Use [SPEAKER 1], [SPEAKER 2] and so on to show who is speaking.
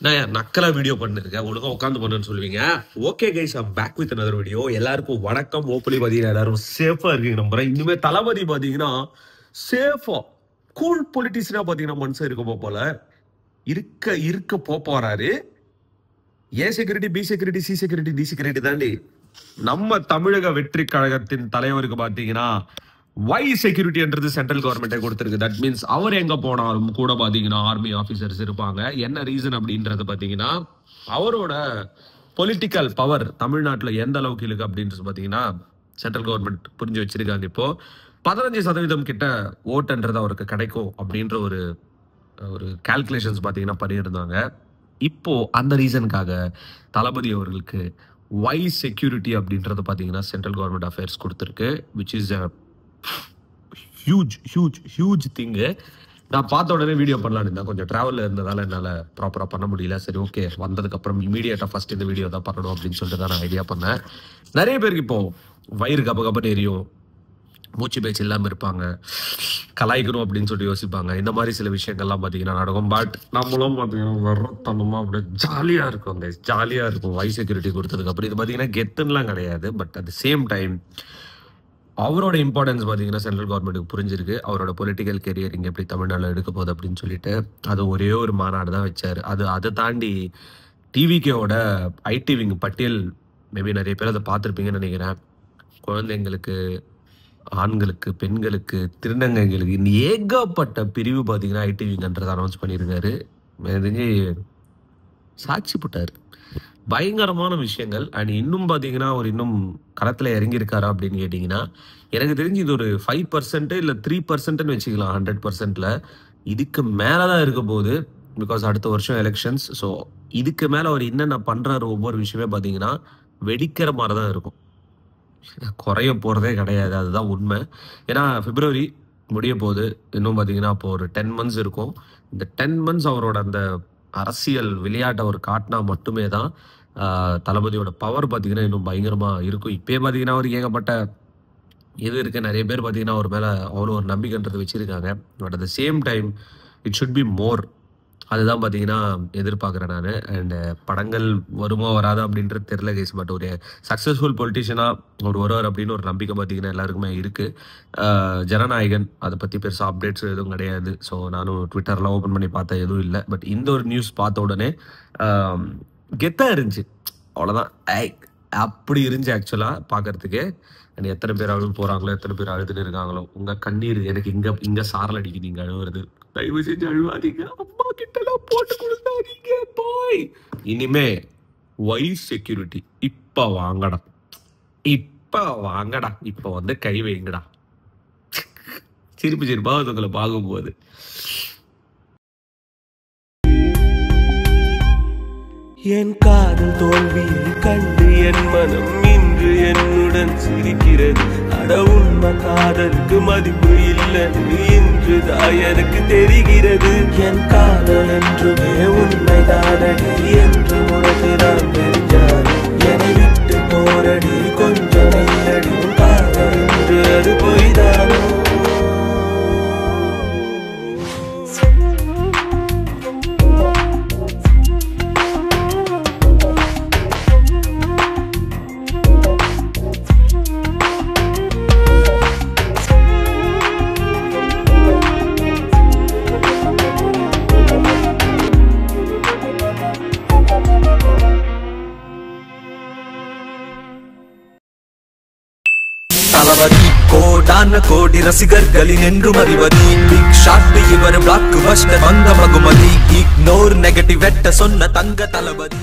[SPEAKER 1] நான் நக்கலா வீடியோ பண்ணிருக்கேன், ஒழுங்கா உட்காந்து பண்ணுன்னு சொல்லுவீங்க. Okay guys, I'm back with another video. எல்லாருக்கும் வணக்கம். ஹோப்ஃபுல்லி பாத்தீங்கன்னா எல்லாரும் சேஃபா இருக்கீங்க நம்புறேன். இனிமே தளபதி பாத்தீங்கன்னா சேஃபா கூல் பொலிட்டிஷியனா பாத்தீங்கன்னா மனுஷன் இருக்க போல இருக்க போறாரு. A security, B security, C security, D security தாண்டி நம்ம தமிழக வெற்றி கழகத்தின் தலைவருக்கு பாத்தீங்கன்னா ஒய் செக்யூரிட்டின்றது சென்ட்ரல் கவர்மெண்ட்டே கொடுத்துருக்கு. தட் மீன்ஸ் அவர் எங்க போனாலும் கூட பாத்தீங்கன்னா ஆர்மி ஆபீசர்ஸ் இருப்பாங்க. என்ன ரீசன் அப்படின்றது பாத்தீங்கன்னா அவரோட பொலிட்டிக்கல் பவர் தமிழ்நாட்டுல எந்த அளவுக்கு இருக்கு அப்படின்றது பாத்தீங்கன்னா சென்ட்ரல் கவர்மெண்ட் புரிஞ்சு வச்சிருக்காங்க. இப்போ 15% கிட்ட ஓட்டுன்றது அவருக்கு கிடைக்கும் அப்படின்ற ஒரு கால்குலேஷன்ஸ் பாத்தீங்கன்னா பண்ணியிருந்தாங்க. இப்போ அந்த ரீசனுக்காக தளபதி அவர்களுக்கு ஒய் செக்யூரிட்டி அப்படின்றது பாத்தீங்கன்னா சென்ட்ரல் கவர்மெண்ட் அஃபேர்ஸ் கொடுத்துருக்கு. Which is huge thing. நான் பார்த்த உடனே வீடியோ பண்ணலான்னு இருந்தேன், கொஞ்சம் ட்ராவலில் இருந்ததால என்னால் ப்ராப்பராக பண்ண முடியல. சரி ஓகே, வந்ததுக்கப்புறம் இமீடியட்டாக ஃபர்ஸ்ட் இந்த வீடியோ தான் பண்ணணும் அப்படின்னு சொல்லிட்டு தான் நான் ஐடியா பண்ணேன். நிறைய பேருக்கு இப்போ வயிறு கபகபன்னு எரியும், மூச்சு பேச்சு இல்லாமல் இருப்பாங்க, கலாய்க்கணும் அப்படின்னு சொல்லிட்டு யோசிப்பாங்க. இந்த மாதிரி சில விஷயங்கள்லாம் பார்த்தீங்கன்னா நடக்கும். பட் நம்மளும் பார்த்தீங்கன்னா வரத்தனமாக அப்படியே ஜாலியாக இருக்கும். அந்த ஜாலியாக இருக்கும் ஒய் செக்யூரிட்டி கொடுத்ததுக்கு அப்புறம். இது பார்த்தீங்கன்னா கெத்துன்னெலாம் கிடையாது. But at the same time அவரோட இம்பார்ட்டன்ஸ் பார்த்தீங்கன்னா சென்ட்ரல் கவர்மெண்ட்டுக்கு புரிஞ்சிருக்கு. அவரோட பொலிட்டிக்கல் கெரியர் இங்கே எப்படி தமிழ்நாட்டில் எடுக்க போகுது அப்படின்னு சொல்லிட்டு அது ஒரே ஒரு மாநாடு தான் வச்சார். அதை தாண்டி டிவிகேவோட ஐடி விங் பட்டியல் மேபி நிறைய பேர் அதை பார்த்துருப்பீங்கன்னு நினைக்கிறேன். குழந்தைங்களுக்கு, ஆண்களுக்கு, பெண்களுக்கு, திருநங்கைகளுக்கு இன்னும் ஏகப்பட்ட பிரிவு பார்த்தீங்கன்னா ஐடி விங்ன்றதை அனௌன்ஸ் பண்ணியிருக்காரு. தெரிஞ்சு சாட்சி போட்டார். பயங்கரமான விஷயங்கள். அண்ட் இன்னும் பார்த்தீங்கன்னா அவர் இன்னும் களத்தில் இறங்கியிருக்காரா அப்படின்னு கேட்டிங்கன்னா எனக்கு தெரிஞ்சு இது ஒரு 5% இல்லை 3% வச்சுக்கலாம் 100%. இதுக்கு மேலே தான் இருக்க போகுது. பிகாஸ் அடுத்த வருஷம் எலெக்ஷன்ஸ். ஸோ இதுக்கு மேலே அவர் என்னென்ன பண்ணுறாரு ஒவ்வொரு விஷயமே பார்த்தீங்கன்னா வெடிக்கிற மாதிரி தான் இருக்கும். குறைய போகிறதே கிடையாது, அதுதான் உண்மை. ஏன்னா பிப்ரவரி முடிய போகுது. இன்னும் பார்த்தீங்கன்னா அப்போ ஒரு 10 months இருக்கும். இந்த 10 months அவரோட அந்த அரசியல் விளையாட்டை அவர் காட்டினா மட்டுமே தான் தளபதியோட பவர் பார்த்தீங்கன்னா இன்னும் பயங்கரமாக இருக்கும். இப்போயே பார்த்தீங்கன்னா அவர் ஏகப்பட்ட இது இருக்குது. நிறைய பேர் பார்த்தீங்கன்னா அவர் மேலே அவ்வளோ ஒரு நம்பிக்கைன்றது வச்சுருக்காங்க. But at the same time it should be more. அதுதான் பார்த்தீங்கன்னா எதிர்பார்க்குறேன் நான். அண்டு படங்கள் வருமா வராதா அப்படின்றது தெரியல கைஸ். பட் ஒரு சக்ஸஸ்ஃபுல் பொலிட்டிஷியனாக அவர் வருவார் அப்படின்னு ஒரு நம்பிக்கை பார்த்தீங்கன்னா எல்லாருக்குமே இருக்குது. ஜனநாயகன் அதை பற்றி பெருசாக அப்டேட்ஸ் எதுவும் கிடையாது. ஸோ நானும் ட்விட்டர்லாம் ஓப்பன் பண்ணி பார்த்தா எதுவும் இல்லை. பட் இந்த ஒரு நியூஸ் பார்த்த உடனே கெத்தாக இருந்துச்சு, அவ்வளோதான். அப்படி இருந்துச்சு ஆக்சுவலாக பார்க்கறதுக்கு. அண்ட் எத்தனை பேர் அழுது போகிறாங்களோ, எத்தனை பேர் அழுதுன்னு இருக்காங்களோ, உங்கள் கண்ணீர் எனக்கு இங்கே சாரல் அடிக்கு. நீங்கள் அழுவுறது தயவு செஞ்சு அழுவாதீங்க, அம்மா கிட்டலாம் போட்டு கொடுத்தாதீங்க பாய். இனிமே ஒய் செக்யூரிட்டி இப்போ வாங்கடா, இப்போ வந்து கை வைங்கடா. சிரிப்பாக உங்களை பார்க்கும்போது
[SPEAKER 2] என் காதல் தோல்வியை கண்டு என் மனம் இன்று என்னுடன் சிரிக்கிறது. அட உண்மை காதலுக்கு மதிப்பு இல்லை இன்றுதான் எனக்கு தெரிகிறது. என் காதல் என்றுமே உண்மைதானடி என்று உனக்குதான் தெரிஞ்சாரு. என்னை விட்டு போரடி கொஞ்சம் இல்லடி காதல் என்று அது போய்தானோ. தளபதி கோடான கோடி ரசிகர்களின் என்றும் அறிவது. பிக் ஷாட் இவர் பிளாக் பஸ்டர் வந்த மகுமதி. இக்னோர் நெகட்டிவ் வெட்ட சொன்ன தங்க தளபதி.